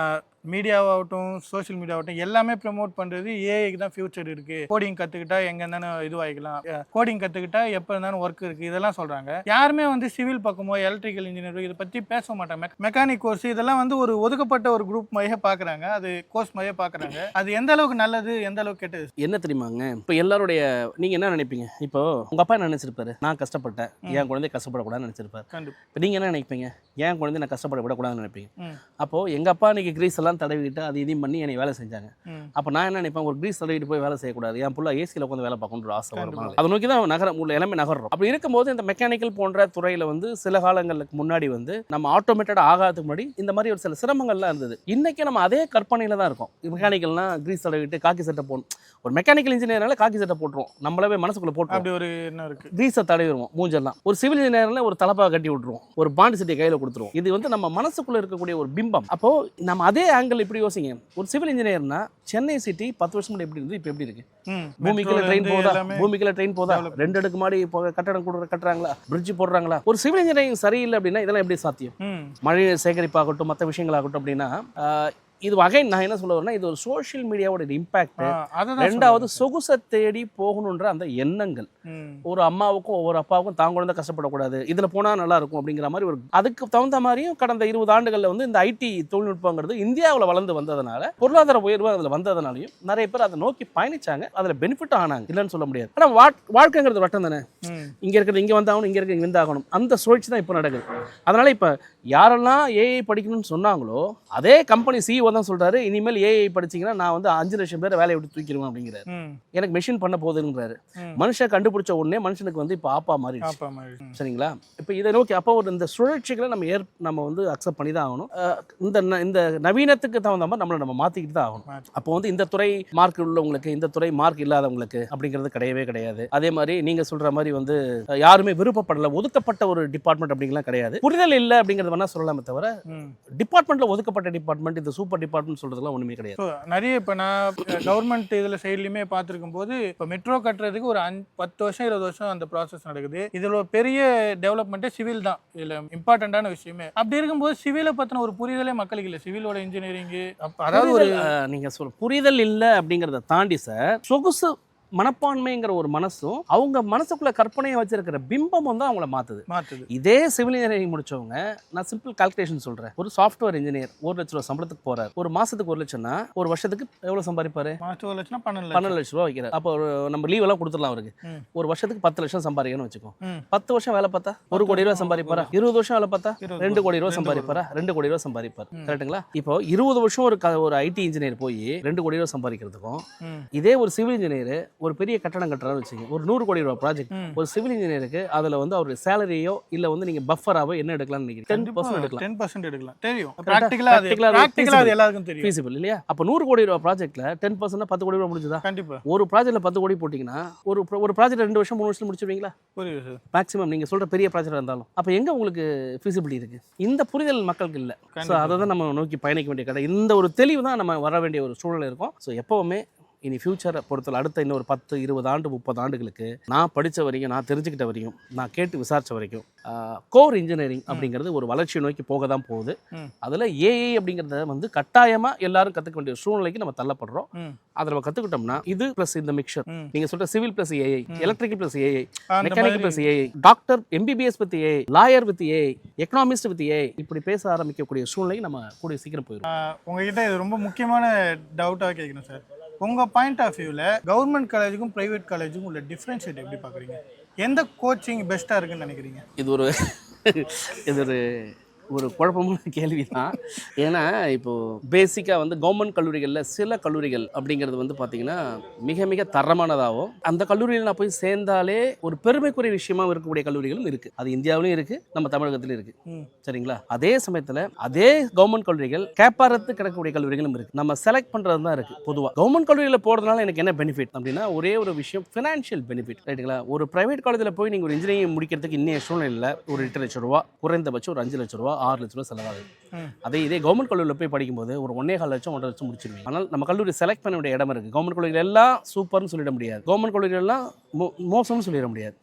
மீடியாவாகட்டும் சோஷியல் மீடியாவாகட்டும் எல்லாமே ப்ரமோட் பண்ணுறது ஏஐக்கு தான் ஃபியூச்சர் இருக்குது, கோடிங் கற்றுக்கிட்டா எங்கே இருந்தாலும் இதுவாகிக்கலாம், கோடிங் கற்றுக்கிட்டா எப்போ இருந்தாலும் ஒர்க் இருக்குது, இதெல்லாம் சொல்கிறாங்க. யாருமே வந்து சிவில் பக்கமோ எலக்ட்ரிக்கல் இன்ஜினியரோ இதை பற்றி பேச மாட்டாங்க. மெக்கானிக் கோர்ஸ் இதெல்லாம் வந்து ஒரு ஒதுக்கப்பட்ட ஒரு குரூப் மைய பார்க்குறாங்க, அது கோர்ஸ் மைய பார்க்குறாங்க. அது எந்த அளவுக்கு நல்லது எந்த அளவுக்கு கெட்டது என்ன தெரியுமாங்க? இப்போ எல்லாருடைய நீங்கள் என்ன நினைப்பீங்க? இப்போ உங்கள் அப்பா என்ன நினச்சிருப்பாரு, நான் கஷ்டப்பட்டேன் என் குழந்தை கஷ்டப்படக்கூடாதுன்னு நினச்சிருப்பாரு. இப்போ நீங்கள் என்ன நினைப்பீங்க? என் குழந்தை நான் கஷ்டப்படக்கூடாதுன்னு நினைப்பீங்க. அப்போது எங்கள் அப்பா இன்னைக்கு கிரீஸ் எல்லாம் தடவிட்டு அது இதையும் பண்ணி என்னை வேலை செஞ்சாங்க. அப்போ நான் என்ன நினைப்பேன், ஒரு கிரீஸ் தடவிட்டு போய் வேலை செய்யக்கூடாது, என் புள்ள ஏசியில் உட்காந்து வேலை பார்க்கணுன்ற ஆசை வரும். அதை நோக்கி தான் நகரம் எல்லாமே நகர்றோம். அப்படி இருக்கும்போது இந்த மெக்கானிக்கல் போன்ற துறையில் வந்து சில காலங்களுக்கு முன்னாடி வந்து நம்ம ஆட்டோமேட்டட் ஆகாததுக்கு முன்னாடி இந்த மாதிரி ஒரு சில சிரமங்கள்லாம் இருந்தது. இன்றைக்கி நம்ம அதே கற்பனையில் தான் இருக்கோம். மெக்கானிக்கல்னால் கிரீஸ் தடவிட்டு காக்கி சட்டை போடணும். ஒரு மெக்கானிக்கல் இன்ஜினியர்னால காக்கி சட்டை போட்டுருவோம், நம்மளவே மனசுக்குள்ளே போட்டு அப்படி ஒரு என்ன இருக்குது, கிரீஸை தடவிடுவோம் மூஞ்செல்லாம். ஒரு சிவில் இன்ஜினியரில் ஒரு தலப்பாக கட்டி விட்டுருவோம், ஒரு பாண்டு சட்டியை கையில் கொடுத்துருவோம். இது வந்து நம்ம மனசுக்குள்ளே இருக்கக்கூடிய ஒரு பிம்பம். அப்போது நம்ம அதே ஆங்கிள் இப்படி யோசிங்க. ஒரு சிவில் இன்ஜினியர்னா சென்னை சிட்டி 10 வருஷம் முன்னாடி எப்படி இருந்து இப்போ எப்படி இருக்கு? பூமிக்குள்ள ட்ரெயின் போதா? பூமிக்குள்ள ட்ரெயின் போதா? 2 அடுக்கு மாடி கட்டடம் கட்டுறாங்களா? பிரிட்ஜ் போடுறாங்களா? ஒரு சிவில் இன்ஜினியரிங் சரியில்லை அப்படின்னா இதெல்லாம் எப்படி சாத்தியம்? மழை சேகரிப்பாகட்டும் மற்ற விஷயங்களாகட்டும் அப்படின்னா இது வகை நான் என்ன சொல்ல வரேன்னா, இது ஒரு சோஷியல் மீடியாவோட இம்பாக்ட். ரெண்டாவது சொகுசை தேடி போகணுன்ற அந்த எண்ணங்கள். ஒரு அம்மாவுக்கும் ஒவ்வொரு அப்பாவுக்கும் தான் குழந்தை கஷ்டப்படக்கூடாது, இதுல போனா நல்லா இருக்கும் அப்படிங்கிற மாதிரி ஒரு அதுக்கு தகுந்த மாதிரியும் கடந்த 20 ஆண்டுகள்ல வந்து இந்த ஐடி தொழில்நுட்பங்கிறது இந்தியாவில் வளர்ந்து வந்ததுனால பொருளாதார உயர்வு அதில் வந்ததுனாலையும் நிறைய பேர் அதை நோக்கி பயணிச்சாங்க, அதில் பெனிஃபிட் ஆனாங்க, இல்லைன்னு சொல்ல முடியாது. ஆனால் வாழ்க்கைங்கிறது வட்டம் தானே, இங்கே இருக்கிறது இங்கே வந்தாகணும், இங்கே இருக்கிறது இங்கே வந்தாகணும், அந்த சுழற்சி தான் இப்போ நடக்குது. அதனால இப்போ யாரெல்லாம் ஏஐ படிக்கணும்னு சொன்னாங்களோ அதே கம்பெனி CEO தான் சொல்றாரு, இனிமேல் ஏஐ படிச்சீங்கன்னா நான் வந்து 5 லட்சம் பேரை வேலையை விட்டு தூக்கிடுவேன் அப்படிங்கிறாரு. எனக்கு மெஷின் பண்ண போகுதுங்கிறாரு. மனுஷன் கண்டுபிடிச்ச உடனே மனுஷனுக்கு வந்து இப்போ ஆப்பா மாறிடுச்சு. சரிங்களா? இப்போ இதை நோக்கி அப்போ ஒரு இந்த சுழற்சிகளை நம்ம வந்து அக்செப்ட் பண்ணி தான் ஆகணும். இந்த நவீனத்துக்கு தகுந்த மாதிரி நம்ம மாற்றிக்கிட்டு தான் ஆகணும். அப்போ வந்து இந்த துறை மார்க் உள்ளவங்களுக்கு இந்த துறை மார்க் இல்லாதவங்களுக்கு அப்படிங்கிறது கிடையவே கிடையாது. அதே மாதிரி நீங்கள் சொல்கிற மாதிரி வந்து யாருமே விருப்பப்படலை, ஒதுக்கப்பட்ட ஒரு டிபார்ட்மெண்ட் அப்படிங்கலாம் கிடையாது. புரிதல் இல்லை அப்படிங்கிறது வேணா சொல்லலாமே தவிர டிபார்ட்மெண்ட்டில் ஒதுக்கப்பட்ட டிபார்ட்மெண்ட் இந்த சூப்பர் டிபார்ட்மெண்ட் சொல்றதுலாம் ஒண்ணுமே கிடையாது. நிறைய இப்போ நான் கவர்மெண்ட் இதில் சைட்லையுமே பார்த்துருக்கும் போது இப்போ மெட்ரோ கட்டுறதுக்கு ஒரு 10 வருஷம் 20 வருஷம் அந்த ப்ராசஸ் நடக்குது. இதில் ஒரு பெரிய டெவலப்மெண்ட்டே சிவில் தான் இதில் இம்பார்ட்டண்டான விஷயமே. அப்படி இருக்கும்போது சிவிலை பற்றின ஒரு புரிதலே மக்களுக்கு இல்லை. சிவிலோட இன்ஜினியரிங்கு அதாவது ஒரு நீங்கள் சொல்ல புரிதல் இல்லை அப்படிங்கிறத தாண்டி சார், சொகுசு மனப்பான்மைங்கிற ஒரு மனசும் அவங்க மனசுக்குள்ள கற்பனையை வச்சிருக்கிற பிம்பம் வந்து அவங்கள மாத்துது. இதே சிவில் இன்ஜினியரிங் முடிச்சவங்க, நான் சிம்பிள் கால்குலேஷன் சொல்றேன், ஒரு சாஃப்ட்வேர் இன்ஜினியர் 1 லட்ச ரூபா சம்பளத்துக்கு போறாரு. ஒரு மாசத்துக்கு 1 லட்சம்னா ஒரு வருஷத்துக்கு எவ்வளவு சம்பாதிப்பாரு? 12 லட்சம் ரூபா வைக்கிறார். அப்போ நம்ம லீவ் எல்லாம் கொடுத்துடலாம் அவருக்கு. ஒரு வருஷத்துக்கு 10 லட்சம் சம்பாதிக்கணும்னு வச்சுக்கோ. 10 வருஷம் வேலை பார்த்தா 1 கோடி ரூபாய் சம்பாதிப்பாரா? 20 வருஷம் வேலை பார்த்தா 2 கோடி ரூபாய் சம்பாதிப்பாரா? 2 கோடி ரூபாய் சம்பாதிப்பார். கரெக்டுங்களா? இப்போ 20 வருஷம் ஒரு ஐடி இன்ஜினியர் போய் 2 கோடி ரூபாய் சம்பாதிக்கிறதுக்கும் இதே ஒரு சிவில் இன்ஜினியர் ஒரு பெரிய கட்டடம் கட்டுறாரு வச்சுங்க, ஒரு 100 கோடி ரூபாய் ப்ராஜெக்ட், ஒரு சிவில் இன்ஜினியருக்கு அதுல வந்து அவருடைய சேலரியோ இல்ல வந்து நீங்க பஃபராவோ என்ன எடுக்கலாம்னு நினைக்கிறீங்க? 10% எடுக்கலாம். 10% எடுக்கலாம். தெரியும், பிராக்டிகலா அது எல்லாருக்கும் தெரியும், ஃபீசிபிள் இல்லையா? அப்ப 100 கோடி ரூபாய் ப்ராஜெக்ட்ல 10% 10 கோடி ரூபாய் முடிஞ்சதா? கண்டிப்பா. ஒரு ப்ராஜெக்ட்ல 10 கோடி போட்டீங்கன்னா ஒரு ப்ராஜெக்ட் 2 வருஷம் 3 வருஷம் முடிச்சிருவீங்களா? புரியுது மேக்ஸிமம் நீங்க சொல்ற பெரிய ப்ராஜெக்ட் இருந்தாலும். அப்ப எங்க உங்களுக்கு ஃபீசிபிலிட்டி இருக்கு? இந்த புரிதல் மக்களுக்கு இல்ல. சோ அதை தான் நம்ம நோக்கி பயணிக்க வேண்டிய கடை. இந்த ஒரு தெளிவு தான் நம்ம வர வேண்டிய ஒரு சூழல் இருக்கும். ஸோ எப்பவுமே இனி ஃபியூச்சரை பொறுத்தவரை அடுத்த இன்னொரு 10, 20 ஆண்டு 30 ஆண்டுகளுக்கு நான் படித்த வரைக்கும், நான் தெரிஞ்சுக்கிட்ட வரைக்கும், நான் கேட்டு விசாரித்த வரைக்கும் கோர் இன்ஜினியரிங் அப்படிங்கிறது ஒரு வளர்ச்சியை நோக்கி போக தான் போகுது. அதில் ஏஐ அப்படிங்கிறத வந்து கட்டாயமாக எல்லாரும் கற்றுக்க வேண்டிய சூழ்நிலைக்கு நம்ம தள்ளப்படுறோம். அதை நம்ம கற்றுக்கிட்டோம்னா இது ப்ளஸ் இந்த மிக்சர், நீங்கள் சொல்கிற civil plus AI, electrical plus AI, mechanical plus AI, doctor MBBS with AI, lawyer with AI, economist with AI, இப்படி பேச ஆரம்பிக்கக்கூடிய சூழ்நிலை நம்ம கூடிய சீக்கிரம் போயிடும். உங்ககிட்ட இது ரொம்ப முக்கியமான டவுட்டாக கேட்கணும் சார். உங்கள் பாயிண்ட் ஆஃப் வியூவில் கவர்மெண்ட் காலேஜுக்கும் ப்ரைவேட் காலேஜுக்கும் உள்ள டிஃப்ரென்ஷியேட் எப்படி பார்க்குறீங்க? எந்த கோச்சிங் பெஸ்ட்டாக இருக்குன்னு நினைக்கிறீங்க? இது ஒரு குழப்பமான கேள்வி தான். ஏன்னா இப்போது பேசிக்காக வந்து கவர்மெண்ட் கல்லூரிகளில் சில கல்லூரிகள் அப்படிங்கிறது வந்து பார்த்திங்கன்னா மிக மிக தரமானதாகவும் அந்த கல்லூரியில் நான் போய் சேர்ந்தாலே ஒரு பெருமைக்குரிய விஷயமாக இருக்கக்கூடிய கல்லூரிகளும் இருக்குது. அது இந்தியாவிலையும் இருக்குது, நம்ம தமிழகத்திலும் இருக்குது. சரிங்களா? அதே சமயத்தில் அதே கவர்மெண்ட் கல்லூரிகள் கேப்பாரத்து கிடக்கக்கூடிய கல்லூரிகளும் இருக்குது. நம்ம செலக்ட் பண்ணுறது தான் இருக்குது. பொதுவாக கவர்மெண்ட் கல்லூரியில் போகிறதுனால எனக்கு என்ன பெனிஃபிட் அப்படின்னா ஒரே ஒரு விஷயம், ஃபினான்ஷியல் பெனிஃபிட். ரைட்டுங்களா? ஒரு ப்ரைவேட் காலேஜில் போய் நீங்கள் ஒரு இன்ஜினியரிங் முடிக்கிறதுக்கு இன்னைய சூழ்நிலையில் ஒரு 8 லட்ச ரூபா, குறைந்தபட்சம் ஒரு 5 லட்ச ரூபா, 6 லட்ச ரூபா செலவாகுது. இதே கவர்மெண்ட் கல்லூரியில் போய் படிக்கும்போது ஒரு 1.25 லட்சம் 1.5 லட்சம் முடிச்சிருவீங்க. ஆனால் நம்ம கல்லூரி செலக்ட் பண்ண வேண்டிய இடம் இருக்குது. கவர்மெண்ட் கல்லூரிகள் எல்லாம் சூப்பர்னு சொல்லிட முடியாது, கவர்மெண்ட் கல்லூரிகள் எல்லாம் மோசம்னு சொல்லிட முடியாது.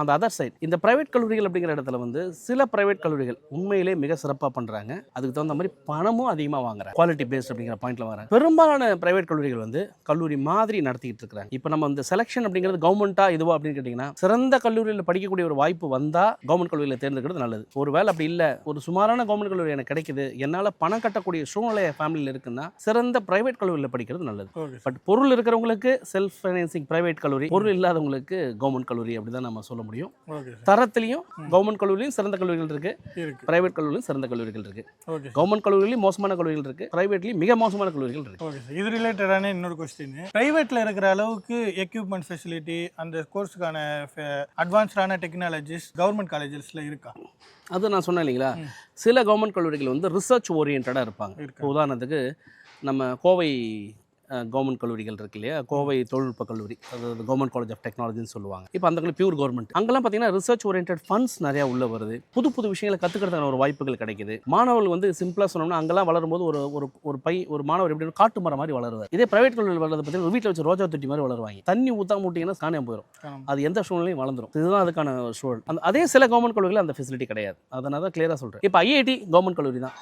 அந்த அதர் சைட் இந்த பிரைவேட் கல்லூரிகள் அப்படிங்கிற இடத்துல வந்து சில பிரைவேட் கல்லூரிகள் உண்மையிலே மிக சிறப்பாக பண்ணுறாங்க. அதுக்கு தகுந்த மாதிரி பணமும் அதிகமாக வாங்குறாங்க. குவாலிட்டி பேஸ்ட் அப்படிங்கிற பாயிண்ட்ல வராங்க. பெரும்பாலான பிரைவேட் கல்லூரிகள் வந்து கல்லூரி மாதிரி நடத்திக்கிட்டு இருக்கிறாங்க. இப்போ நம்ம இந்த செலெக்ஷன் அப்படிங்கிறது கவர்மெண்ட்டா இதுவா அப்படின்னு கேட்டிங்கன்னா, சிறந்த கல்லூரியில் படிக்கக்கூடிய ஒரு வாய்ப்பு வந்தால் கவர்மெண்ட் கல்லூரியில் தேர்ந்தெடுக்கிறது நல்லது. ஒரு வேலை அப்படி இல்லை, ஒரு சுமாரான கவர்மெண்ட் கல்லூரி எனக்கு கிடைக்குது, என்னால் பணம் கட்டக்கூடிய சூழ்நிலை ஃபேமிலியில் இருக்குன்னா சிறந்த பிரைவேட் கல்லூரியில் படிக்கிறது நல்லது. பட் பொருள் இருக்கிறவங்களுக்கு செல்ஃப் ஃபைனான்சிங் பிரைவேட் கல்லூரி, பொருள் இல்லாதவங்களுக்கு கவர்மெண்ட் கல்லூரி அப்படி தான் நம்ம சொல்ல முடியும். தரத்திலையும் கவர்மெண்ட் கல்லூரியிலும் சிறந்த கல்லூரிகள் இருக்கு, பிரைவேட் கல்லூரியிலும் சிறந்த கல்லூரிகள் இருக்கு. கவர்மெண்ட் கல்லூரியிலும் மோசமான கல்லூரிகள் இருக்கு, பிரைவேட்லயும் மிக மோசமான கல்லூரிகள் இருக்கு. இது ரிலேட்டடான இன்னொரு கொஸ்டின், பிரைவேட்ல இருக்கிற அளவுக்கு எக்யூப்மெண்ட் ஃபெசிலிட்டி அந்த கோர்ஸுக்கான அட்வான்ஸ்டான டெக்னாலஜிஸ் கவர்மெண்ட் காலேஜஸ்ல இருக்கா? அது நான் சொன்னேன் இல்லைங்களா, சில கவர்மெண்ட் கல்லூரிகள் வந்து ரிசர்ச் ஓரியன்டாக இருப்பாங்க. உதாரணத்துக்கு நம்ம கோவை கவர்மெண்ட் கல்லூரிகள் இருக்கு இல்லையா, கோவை தொழில்நுட்ப கல்லூரி, அதாவது கவர்மெண்ட் காலேஜ் ஆஃப் டெக்னாலஜின்னு சொல்லுவாங்க. இப்போ அந்த பியூர் கவர்மெண்ட். அங்கெல்லாம் பார்த்தீங்கன்னா ரிசர்ச் ஓரியன்ட் ஃபண்ட்ஸ் நிறையா உள்ள வருது. புது புது விஷயங்களை கற்றுக்கிறதுக்கான ஒரு வாய்ப்புகள் கிடைக்குது. மாணவர்கள் வந்து சிம்பிளாக சொன்னோம்னா அங்கெல்லாம் வளரும்போது ஒரு மாணவர் எப்படி காட்டு மரம் மாதிரி வளருவார். இதே பிரைவேட் கல்லூரியில் வளர்றது பார்த்தீங்கன்னா வீட்டில் வச்சு ரோஜா தொட்டி மாதிரி வளருவாங்க. தண்ணி ஊற்றாம மூட்டிங்கன்னா காணாம போயிடும். அது எந்த சூழ்நிலையும் வளர்ந்துடும். இதுதான் அதுக்கான சூழல். அதே சில கவர்மெண்ட் கல்லூரியில் அந்த ஃபெசிலிட்டி கிடையாது. அதனால தான் கிளியராக சொல்கிறேன். இப்போ ஐஐடி கவர்மெண்ட் கல்லூரி தான்.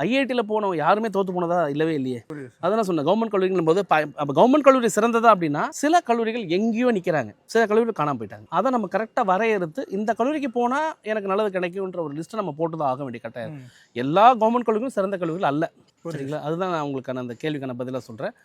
ஐஐடியில் போனோம் யாருமே தோற்று போனதா இல்லவே இல்லையே. அதான் சொன்னேன், கவர்மெண்ட் கல்லூரிகள் போது அப்போ கவர்மெண்ட் கல்லூரி சிறந்ததா அப்படின்னா சில கல்லூரிகள் எங்கேயோ நிற்கிறாங்க, சில கல்லூரிகள் காணாம போயிட்டாங்க. அதை நம்ம கரெக்டாக வரையறுத்து இந்த கல்லூரிக்கு போனால் எனக்கு நல்லது கிடைக்கும்ன்ற ஒரு லிஸ்ட்டை நம்ம போட்டு தான் ஆக வேண்டிய கட்டாயம். எல்லா கவர்மெண்ட் கல்லூரிகளும் சிறந்த கல்லூரிகள் அல்ல. சரிங்களா? அதுதான் நான் உங்களுக்கான அந்த கேள்விக்கான பதிலாக சொல்கிறேன்.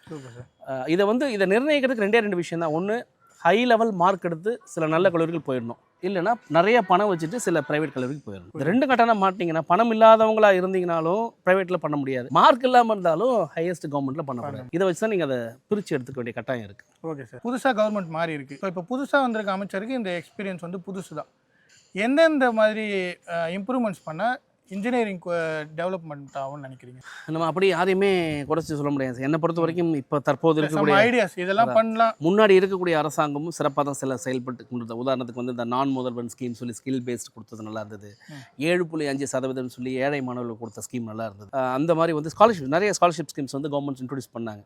இதை நிர்ணயிக்கிறதுக்கு 2 விஷயம் தான். ஒன்று, ஹை லெவல் மார்க் எடுத்து சில நல்ல கல்லூரிகள் போயிடணும், இல்லைனா நிறைய பணம் வச்சுட்டு சில பிரைவேட் கல்லூரிக்கு போயிடணும். இந்த 2 கட்டணம் மாட்டிங்கன்னா, பணம் இல்லாதவங்களா இருந்தீங்கனாலும் பிரைவேட்டில் பண்ண முடியாது, மார்க் இல்லாமல் இருந்தாலும் ஹையஸ்ட் கவர்மெண்ட்டில் பண்ண முடியாது. இதை வச்சு தான் நீங்கள் அதை பிரித்து எடுத்துக்க வேண்டிய கட்டாயம் இருக்குது. ஓகே சார், புதுசாக கவர்மெண்ட் மாறி இருக்குது. இப்போ புதுசாக வந்திருக்க அமைச்சருக்கு இந்த எக்ஸ்பீரியன்ஸ் வந்து புதுசு தான். எந்தெந்த மாதிரி இம்ப்ரூவ்மெண்ட்ஸ் பண்ணால் இன்ஜினியரிங் டெவலப்மெண்ட் ஆகும்னு நினைக்கிறீங்க? நம்ம அப்படி யாரையுமே குறைச்சி சொல்ல முடியாது. என்னை பொறுத்த வரைக்கும் இப்போ தற்போது இருக்கக்கூடிய ஐடியாஸ் இதெல்லாம் பண்ணலாம். முன்னாடி இருக்கக்கூடிய அரசாங்கமும் சிறப்பாக தான் சில செயல்பட்டு கொண்டு. உதாரணத்துக்கு வந்து இந்த நான் முதல்வன் ஸ்கீம் சொல்லி ஸ்கில் பேஸ்ட் கொடுத்தது நல்லா இருந்தது. 7.5% சொல்லி ஏழை மாணவர்களுக்கு கொடுத்த ஸ்கீம் நல்லா இருந்தது. அந்த மாதிரி வந்து நிறைய ஸ்காலர்ஷிப் ஸ்கீம்ஸ் வந்து கவர்மெண்ட் இன்ட்ரோடியூஸ் பண்ணாங்க.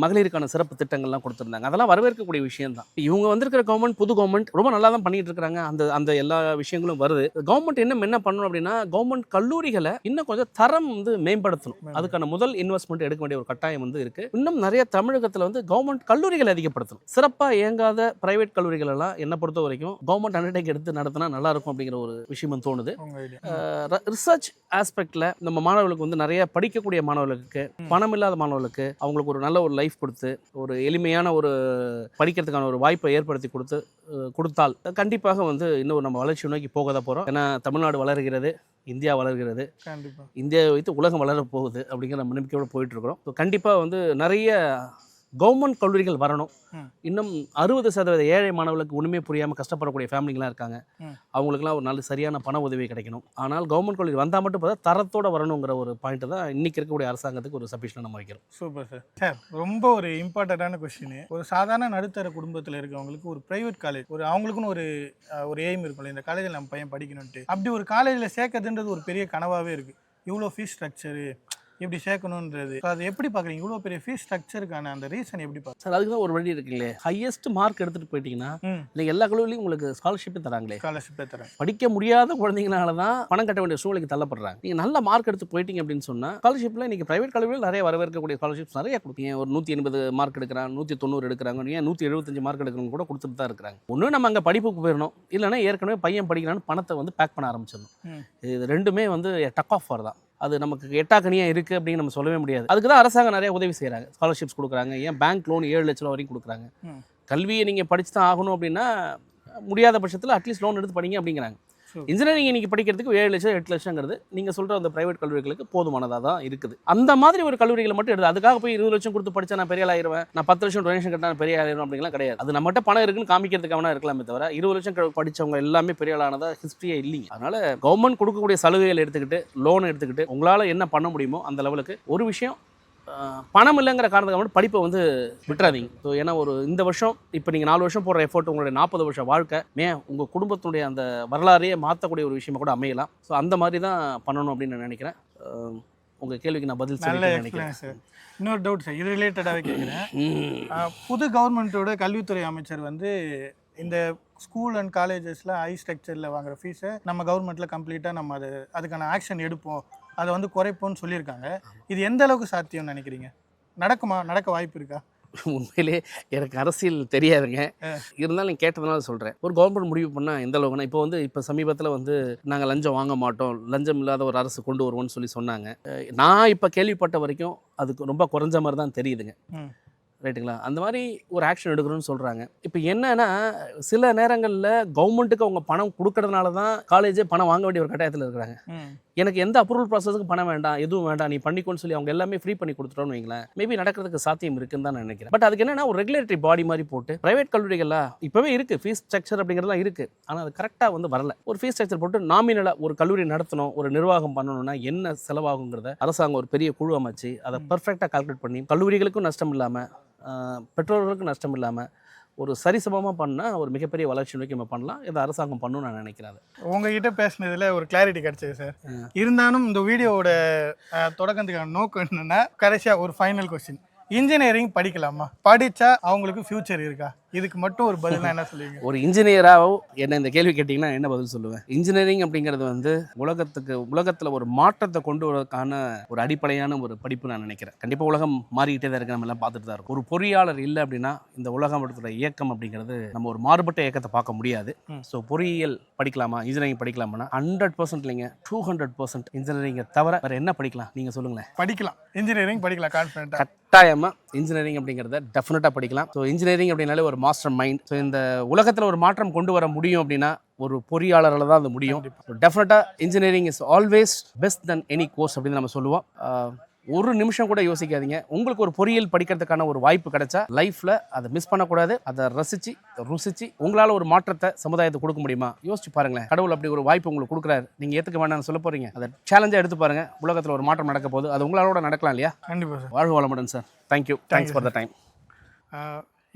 மகளிருக்கான சிறப்பு திட்டங்கள்லாம் கொடுத்துருந்தாங்க. அதெல்லாம் வரவேற்கக்கூடிய விஷயம் தான். இவங்க வந்திருக்கிற கவர்மெண்ட், புது கவர்மெண்ட் ரொம்ப நல்லா தான் பண்ணிட்டு இருக்காங்க. அந்த எல்லா விஷயங்களும் வருது. கவர்மெண்ட் என்ன பண்ணணும் அப்படின்னா, கவர்மெண்ட் கல்லூரிகளை இன்னும் கொஞ்சம் தரம் வந்து மேம்படுத்தணும். அதுக்கான முதல் இன்வெஸ்ட்மெண்ட் எடுக்க வேண்டிய ஒரு கட்டாயம் வந்து இருக்கு. இன்னும் நிறைய தமிழகத்தில் வந்து கவர்மெண்ட் கல்லூரிகளை அதிகப்படுத்தணும். சிறப்பாக இயங்காத பிரைவேட் கல்லூரிகள் எல்லாம் என்ன பொறுத்த வரைக்கும் கவர்மெண்ட் அண்டர்டேக் எடுத்து நடத்தினா நல்லா இருக்கும் அப்படிங்கிற ஒரு விஷயம் தோணுது. ரிசர்ச் ஆஸ்பெக்ட்ல நம்ம மாணவர்களுக்கு வந்து நிறைய படிக்கக்கூடிய மாணவர்களுக்கு, பணம் இல்லாத மாணவர்களுக்கு அவங்களுக்கு ஒரு நல்ல ஒரு லைஃப் கொடுத்து, ஒரு எளிமையான ஒரு படிக்கிறதுக்கான ஒரு வாய்ப்பை ஏற்படுத்தி கொடுத்தால் கண்டிப்பாக வந்து இன்னும் நம்ம வளர்ச்சி நோக்கி போக தான் போகிறோம். ஏன்னா தமிழ்நாடு வளர்கிறது, இந்தியா வளர்கிறது, இந்தியாவை வைத்து உலகம் வளர போகுது அப்படிங்கிற நம்பிக்கையோடு போயிட்டு இருக்கிறோம். ஸோ கண்டிப்பாக வந்து நிறைய கவர்மெண்ட் கல்லூரிகள் வரணும். இன்னும் 60% ஏழை மாணவர்களுக்கு ஒன்றுமே புரியாமல் கஷ்டப்படக்கூடிய ஃபேமிலிங்களாம் இருக்காங்க. அவங்களுக்குலாம் ஒரு நல்ல சரியான பண உதவி கிடைக்கணும். ஆனால் கவர்மெண்ட் கல்லூரி வந்தால் மட்டும் பார்த்தா தரத்தோடு வரணுங்கிற ஒரு பாயிண்ட்டு தான் இன்றைக்கி இருக்கக்கூடிய அரசாங்கத்துக்கு ஒரு சஃபிஷியன்ட் நம்ம வைக்கிறோம். Super sir. சார், ரொம்ப ஒரு இம்பார்ட்டண்ட்டான கொஸ்டின். ஒரு சாதாரண நடுத்தர குடும்பத்தில் இருக்கவங்களுக்கு ஒரு பிரைவேட் காலேஜ், அவங்களுக்குன்னு ஒரு எய்ம் இருக்கும்ல, இந்த காலேஜில் நம்ம பையன் படிக்கணும்ட்டு. அப்படி ஒரு காலேஜில் சேர்க்கறதுன்றது ஒரு பெரிய கனவாகவே இருக்குது. இவ்வளோ ஃபீஸ் ஸ்ட்ரக்சரு இப்படி சேர்க்கணுன்றது, அது எப்படி பார்க்குறீங்க? இவ்வளோ பெரிய ஃபீஸ் ஸ்ட்ரக்சருக்கான அந்த ரீசன் எப்படி பார்க்குறீங்க? சார், அதுக்கு தான் ஒரு வழி இருக்குங்களே. ஹையஸ்ட் மார்க் எடுத்துகிட்டு போயிட்டீங்கன்னா இல்லை எல்லா கல்லூரிலையும் உங்களுக்கு ஸ்காலர்ஷிப்பே தராங்களே. ஸ்காலர்ஷிப்பே தராங்க. படிக்க முடியாத குழந்தைங்களால தான் பணம் கட்ட வேண்டிய சூழ்நிலைக்கு தள்ளப்படுறாங்க. நீங்கள் நல்ல மார்க் எடுத்து போயிட்டீங்க அப்படின்னு சொன்னால் ஸ்காலர்ஷிப்பில் இன்றைக்கி பிரைவேட் கல்லூரியில் நிறைய வரவேற்கக்கூடிய ஸ்காலர்ஷிப்ஸ் நிறைய கொடுப்பீங்க. ஒரு 180 மார்க் எடுக்கிறாங்க, 190 எடுக்கிறாங்க, ஏன் 175 மார்க் எடுக்கிறவங்க கூட கொடுத்துட்டு தான் இருக்கிறாங்க. ஒன்று நம்ம அங்கே படிப்புக்கு போயிடணும், இல்லைன்னா ஏற்கனவே பையன் படிக்கிறான்னு பணத்தை வந்து பேக் பண்ண ஆரம்பிச்சிடணும். இது 2மே வந்து டக் ஆஃப் தான். அது நமக்கு எட்டாக்கனியாக இருக்குது அப்படின்னு நம்ம சொல்லவே முடியாது. அதுக்கு தான் அரசாங்கம் நிறைய உதவி செய்கிறாங்க, ஸ்காலர்ஷிப்ஸ் கொடுக்குறாங்க, ஏன் பேங்க் லோன் 7 லட்ச ரூபா வரைக்கும் கொடுக்குறாங்க. கல்வியை நீங்கள் படிச்சு தான் ஆகணும் அப்படின்னா முடியாத பட்சத்தில் அட்லீஸ்ட் லோன் எடுத்து படிங்க அப்படிங்கிறாங்க. இன்ஜினியரிங் இன்னைக்கு படிக்கிறதுக்கு 7 லட்சம் 8 லட்சங்கிறது நீங்கள் சொல்கிற அந்த பிரைவேட் கல்லூரிகளுக்கு போதுமானதாக தான் இருக்குது. அந்த மாதிரி ஒரு கல்லூரிகளை மட்டும் எடுத்து அதுக்காக போய் 20 லட்சம் கொடுத்து படித்தா நான் பெரிய ஆயிடுவேன், நான் 10 லட்சம் டொனேஷன் கட்டினா பெரிய ஆயிரும் அப்படிங்கலாம் கிடையாது. அது நம்மகிட்ட பணம் இருக்குன்னு காமிக்கிறதுக்காக இருக்கலாமே தவிர 20 லட்சம் படித்தவங்க எல்லாமே பெரிய ஆளானதா ஹிஸ்ட்ரியே இல்லைங்க. அதனால் கவர்மெண்ட் கொடுக்கக்கூடிய சலுகைகள் எடுத்துக்கிட்டு லோன் எடுத்துக்கிட்டு உங்களால் என்ன பண்ண முடியுமோ அந்த லெவலுக்கு ஒரு விஷயம் பணம் இல்லைங்கிற காரணத்துக்கு மட்டும் படிப்பை வந்து விட்டுறாதீங்க. ஸோ ஏன்னா இந்த வருஷம் இப்போ நீங்கள் 4 வருஷம் போடுற எஃபோர்ட் உங்களுடைய 40 வருஷம் வாழ்க்கை உங்கள் குடும்பத்தினுடைய அந்த வரலாறையே மாற்றக்கூடிய ஒரு விஷயமா கூட அமையலாம். ஸோ அந்த மாதிரி தான் பண்ணணும் அப்படின்னு நான் நினைக்கிறேன். உங்கள் கேள்விக்கு நான் பதில் சொல்ல நினைக்கிறேன் சார். இன்னொரு டவுட் சார், இது ரிலேட்டடாகவே கேட்குறேன். புது கவர்மெண்ட்டோட கல்வித்துறை அமைச்சர் வந்து இந்த ஸ்கூல் அண்ட் காலேஜஸில் ஹை ஸ்ட்ரக்சரில் வாங்குற ஃபீஸை நம்ம கவர்மெண்ட்டில் கம்ப்ளீட்டாக நம்ம அதுக்கான ஆக்ஷன் எடுப்போம், அதை வந்து குறைப்போம்னு சொல்லியிருக்காங்க. இது எந்த அளவுக்கு சாத்தியம்னு நினைக்கிறீங்க? நடக்குமா? நடக்க வாய்ப்பு இருக்கா? உண்மையிலே எனக்கு அரசியல் தெரியாதுங்க, இருந்தாலும் நீங்கள் கேட்டதுனால சொல்கிறேன். ஒரு கவர்மெண்ட் முடிவு பண்ணால் எந்த அளவுக்குன்னா இப்போ சமீபத்தில் வந்து நாங்கள் லஞ்சம் வாங்க மாட்டோம், லஞ்சம் இல்லாத ஒரு அரசு கொண்டு வருவோம்னு சொன்னாங்க. நான் இப்போ கேள்விப்பட்ட வரைக்கும் அதுக்கு ரொம்ப குறைஞ்ச மாதிரி தான் தெரியுதுங்க. ரைட்டுங்களா? அந்த மாதிரி ஒரு ஆக்ஷன் எடுக்கணும்னு சொல்கிறாங்க. இப்போ என்னன்னா சில நேரங்களில் கவர்மெண்ட்டுக்கு அவங்க பணம் கொடுக்கறதுனால தான் காலேஜே பணம் வாங்க வேண்டிய ஒரு கட்டாயத்தில் இருக்கிறாங்க. எனக்கு எந்த அப்ரூவல் ப்ராசஸுக்கு பணம் வேண்டாம், எதுவும் வேண்டாம், நீ பண்ணிக்கோன்னு சொல்லி அவங்க எல்லாமே ஃப்ரீ பண்ணி கொடுத்துட்டோன்னு வைங்களேன், மேபி நடக்கிறதுக்கு சாத்தியம் இருக்குன்னு தான் நான் நினைக்கிறேன். பட் அதுக்கு என்னன்னா ஒரு ரெகுலேட்டரி பாடி மாதிரி போட்டு பிரைவேட் கல்லூரிகள்லாம் இப்போவே இருக்குது, ஃபீஸ் ஸ்ட்ரக்சர் அப்படிங்கிறதுலாம் இருக்குது, ஆனால் அது கரெக்டாக வந்து வரல. ஒரு ஃபீஸ் ஸ்ட்ரக்சர் போட்டு நாமினலாக ஒரு கல்லூரி நடத்தணும், ஒரு நிர்வாகம் பண்ணணும்னா என்ன செலவாகுங்கிறத அரசாங்கம் ஒரு பெரிய குழு அமைச்சு அதை பர்ஃபெக்டாக கால்குலேட் பண்ணி கல்லூரிகளுக்கும் நஷ்டம் இல்லாமல் பெற்றோர்களுக்கும் நஷ்டம் இல்லாமல் ஒரு சரிசமமாக பண்ணால் ஒரு மிகப்பெரிய வளர்ச்சி நோக்கி நம்ம பண்ணலாம். இதை அரசாங்கம் பண்ணணும்னு நான் நினைக்கிறேன். உங்ககிட்ட பேசினதில் ஒரு கிளாரிட்டி கிடைச்சது சார். இருந்தாலும் இந்த வீடியோவோட தொடக்கத்துக்கான நோக்கம் என்னென்னா, கடைசியாக ஒரு ஃபைனல் கொஸ்டின், இன்ஜினியரிங் படிக்கலாமா? படித்தா அவங்களுக்கு ஃபியூச்சர் இருக்கா? இதுக்கு மட்டும் ஒரு பதில் என்ன சொல்லுவீங்க? ஒரு இன்ஜினியராக என்ன இந்த கேள்வி கேட்டிங்கன்னா என்ன பதில் சொல்லுவேன்? இன்ஜினியரிங் அப்படிங்கிறது வந்து உலகத்தில் ஒரு மாற்றத்தை கொண்டு வரதுக்கான ஒரு அடிப்படையான ஒரு படிப்பு நான் நினைக்கிறேன். கண்டிப்பாக உலகம் மாறிக்கிட்டே தான் இருக்கு, நம்ம எல்லாம் பார்த்துட்டு தான் இருக்கும். ஒரு பொறியாளர் இல்லை அப்படின்னா இந்த உலகம் இயக்கம் அப்படிங்கிறது நம்ம ஒரு மாறுபட்ட இயக்கத்தை பார்க்க முடியாது. ஸோ பொறியியல் படிக்கலாமா, இன்ஜினியரிங் படிக்கலாமா? 100% இல்லைங்க, 200% இன்ஜினியரிங்கை தவிர வேறு என்ன படிக்கலாம் நீங்கள் சொல்லுங்களேன்? படிக்கலாம், இன்ஜினியரிங் படிக்கலாம் கான்ஃபிடென்ட்டாக. கட்டாயமாக இன்ஜினியரிங் அப்படிங்கிறத டெஃபினட்டாக படிக்கலாம். ஸோ இன்ஜினியரிங் அப்படின்னாலே ஒரு மாஸ்டர் மைண்ட். ஸோ இந்த உலகத்தில் ஒரு மாற்றம் கொண்டு வர முடியும் அப்படின்னா ஒரு பொறியாளரால் தான் அது முடியும். டெஃபினட்டாக engineering is always best then any course அப்படின்னு நம்ம சொல்லுவோம். ஒரு நிமிஷம் கூட யோசிக்காதீங்க. உங்களுக்கு ஒரு பொறியியல் படிக்கிறதுக்கான ஒரு வாய்ப்பு கிடைச்சா லைஃப்பில் அதை மிஸ் பண்ணக்கூடாது. அதை ருசிச்சு உங்களால் ஒரு மாற்றத்தை சமுதாயத்துக்கு கொடுக்க முடியுமா யோசிச்சு பாருங்களேன். கடவுள் அப்படி ஒரு வாய்ப்பு உங்களுக்கு கொடுக்குறாரு, நீங்கள் ஏற்றுக்க வேண்டாம்னு சொல்ல போகிறீங்க. அதை சேலஞ்சாக எடுத்து பாருங்கள். உலகத்தில் ஒரு மாற்றம் நடக்க போகுது, அது உங்களாலோட நடக்கலாம் இல்லையா? கண்டிப்பாக சார். வாழ்க வளமுடன் sir. Thank you, thanks for the time.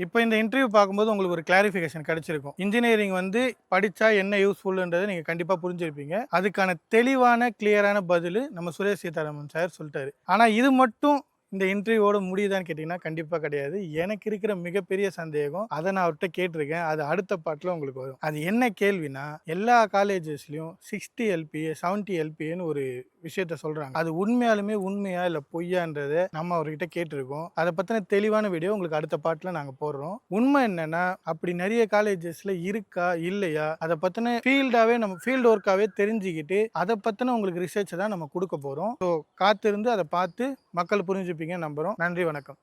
இப்போ இந்த இன்டர்வியூ பார்க்கும்போது உங்களுக்கு ஒரு கிளாரிஃபிகேஷன் கிடைச்சிருக்கும். இன்ஜினியரிங் வந்து படித்தா என்ன யூஸ்ஃபுல்ன்றதை நீங்கள் கண்டிப்பாக புரிஞ்சிருப்பீங்க. அதுக்கான தெளிவான கிளியரான பதில் நம்ம சுரேஷ் சீதாராமன் சார் சொல்லிட்டாரு. ஆனால் இது மட்டும் இந்த இன்டர்வியூவோட முடியுதான்னு கேட்டிங்கன்னா கண்டிப்பாக கிடையாது. எனக்கு இருக்கிற மிகப்பெரிய சந்தேகம், அதை நான் அவர்கிட்ட கேட்டிருக்கேன், அது அடுத்த பாட்டில் உங்களுக்கு வரும். அது என்ன கேள்வினா, எல்லா காலேஜஸ்லையும் 60 LPA 70 LPAன்னு ஒரு விஷயத்த சொல்கிறாங்க. அது உண்மையா இல்லை பொய்யான்றதை நம்ம அவர்கிட்ட கேட்டிருக்கோம். அதை பற்றின தெளிவான வீடியோ உங்களுக்கு அடுத்த பாட்டில் நாங்கள் போடுறோம். உண்மை என்னன்னா, அப்படி நிறைய காலேஜஸில் இருக்கா இல்லையா, அதை பற்றின ஃபீல்டு ஒர்க்காகவே தெரிஞ்சுக்கிட்டு அதை பற்றின உங்களுக்கு ரிசர்ச்சை தான் நம்ம கொடுக்க போகிறோம். ஸோ காத்திருந்து அதை பார்த்து மக்கள் புரிஞ்சுப்பீங்க நம்புகிறோம். நன்றி, வணக்கம்.